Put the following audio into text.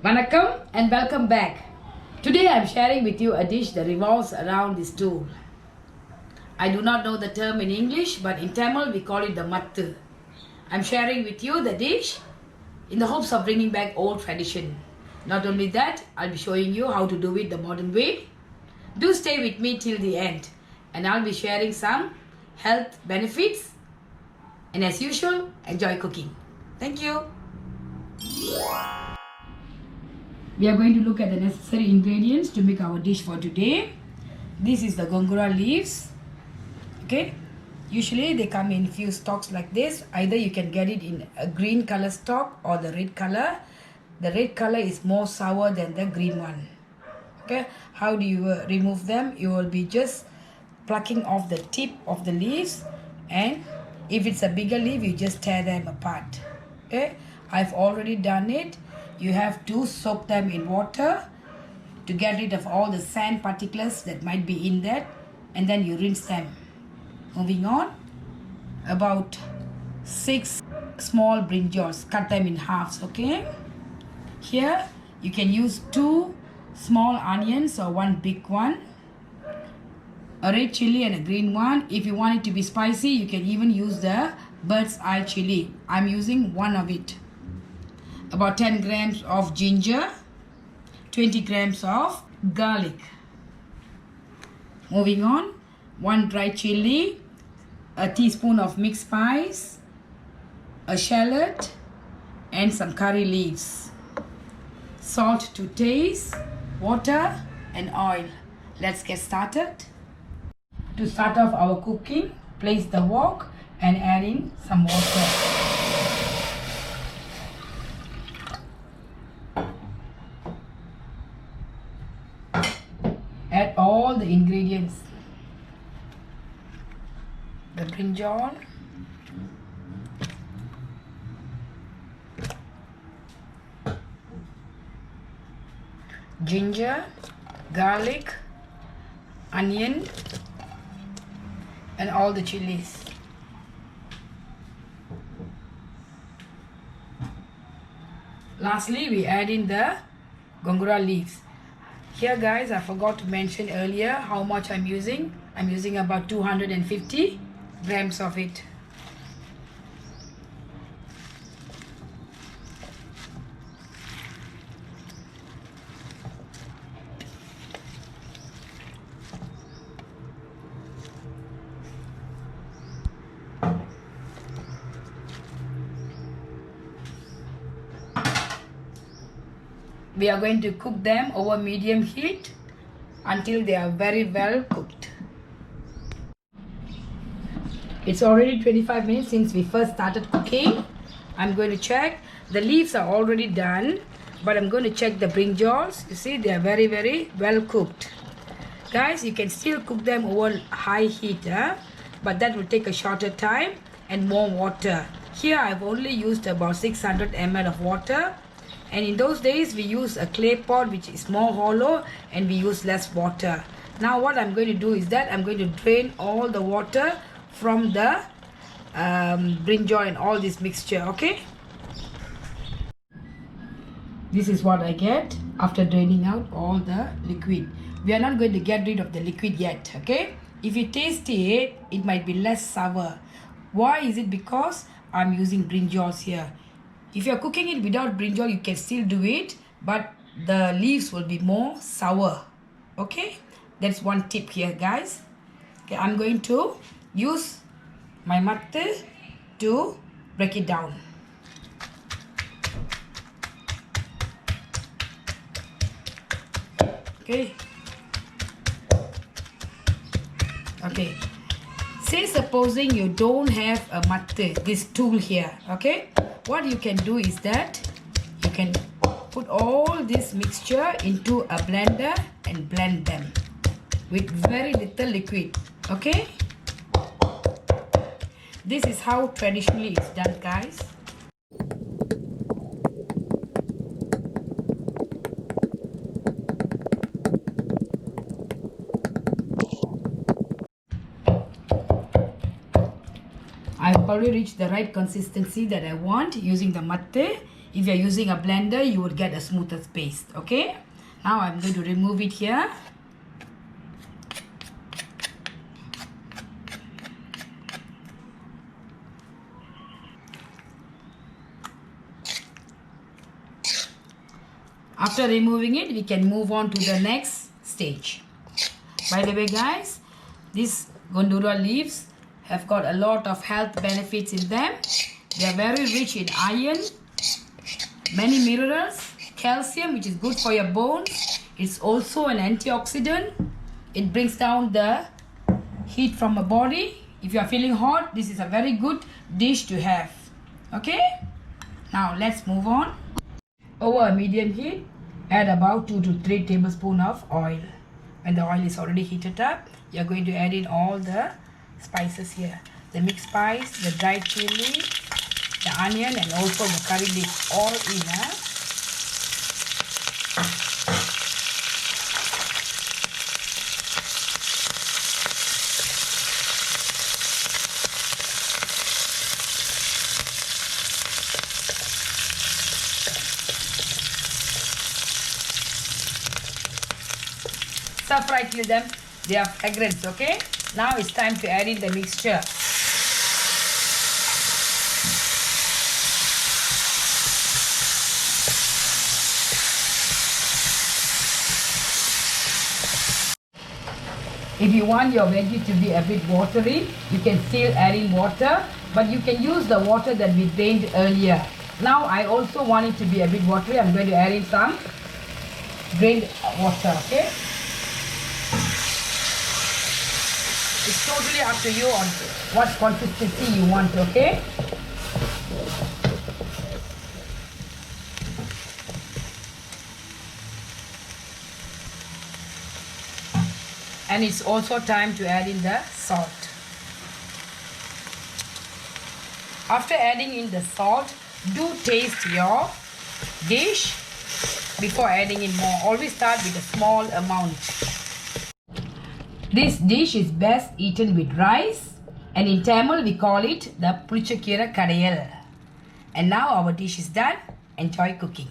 Vanakkam and welcome back. Today I am sharing with you a dish that revolves around this tool. I do not know the term in English, but in Tamil we call it the mattu. I am sharing with you the dish in the hopes of bringing back old tradition. Not only that, I'll be showing you how to do it the modern way. Do stay with me till the end and I'll be sharing some health benefits, and as usual, enjoy cooking. Thank you. We are going to look at the necessary ingredients to make our dish for today. This is the gongura leaves. Okay, usually they come in few stalks like this. Either you can get it in a green color stalk or the red color. The red color is more sour than the green one. Okay, how do you remove them? You will be just plucking off the tip of the leaves, and if it's a bigger leaf, you just tear them apart. Okay, I've already done it. You have to soak them in water to get rid of all the sand particles that might be in that, and then you rinse them. Moving on, about 6 small brinjals, cut them in halves. Okay, here you can use 2 small onions or 1 big one, a red chili and a green one. If you want it to be spicy, you can even use the bird's eye chili. I'm using 1 of it. About 10 grams of ginger, 20 grams of garlic. Moving on, 1 dry chili, a teaspoon of mixed spice, a shallot, and some curry leaves. Salt to taste, water, and oil. Let's get started. To start off our cooking, place the wok and add in some water. Add all the ingredients. The brinjal, ginger, garlic, onion, and all the chilies. Lastly, we add in the gongura leaves. Here guys, I forgot to mention earlier how much I'm using. I'm using about 250 grams of it. We are going to cook them over medium heat until they are very well cooked. It's already 25 minutes since we first started cooking. I'm going to check. The leaves are already done, but I'm going to check the brinjals. You see, they are very, very well cooked. Guys, you can still cook them over high heat, but that will take a shorter time and more water. Here I've only used about 600 ml of water. And in those days, we use a clay pot which is more hollow and we use less water. Now what I'm going to do is that I'm going to drain all the water from the brinjal and all this mixture, okay? This is what I get after draining out all the liquid. We are not going to get rid of the liquid yet, okay? If you taste it, it might be less sour. Why is it? Because I'm using brinjals here. If you're cooking it without brinjal, you can still do it, but the leaves will be more sour. Okay, that's one tip here, guys. Okay, I'm going to use my mattu to break it down. Okay. Okay. Say supposing you don't have a mattu, this tool here, okay? What you can do is that you can put all this mixture into a blender and blend them with very little liquid, okay? This is how traditionally it's done, guys. I've already reached the right consistency that I want using the mattu. If you're using a blender, you will get a smoother paste. Okay, now I'm going to remove it here. After removing it, we can move on to the next stage. By the way, guys, these Gongura leaves have got a lot of health benefits in them. They are very rich in iron, many minerals, calcium, which is good for your bones. It's also an antioxidant. It brings down the heat from a body. If you are feeling hot, this is a very good dish to have. Okay, now let's move on. Over a medium heat, add about 2 to 3 tablespoons of oil. When the oil is already heated up, you are going to add in all the spices here. The mixed spice, the dried chili, the onion, and also the curry leaf, all in. Stir fry till them they are fragrant. Okay, now it's time to add in the mixture. If you want your veggie to be a bit watery, you can still add in water, but you can use the water that we drained earlier. Now I also want it to be a bit watery. I'm going to add in some drained water. Okay, it's totally up to you on what consistency you want. Okay, and it's also time to add in the salt. After adding in the salt, do taste your dish before adding in more. Always start with a small amount. This dish is best eaten with rice, and in Tamil we call it the Pulicha Kadaiyil. And now our dish is done. Enjoy cooking.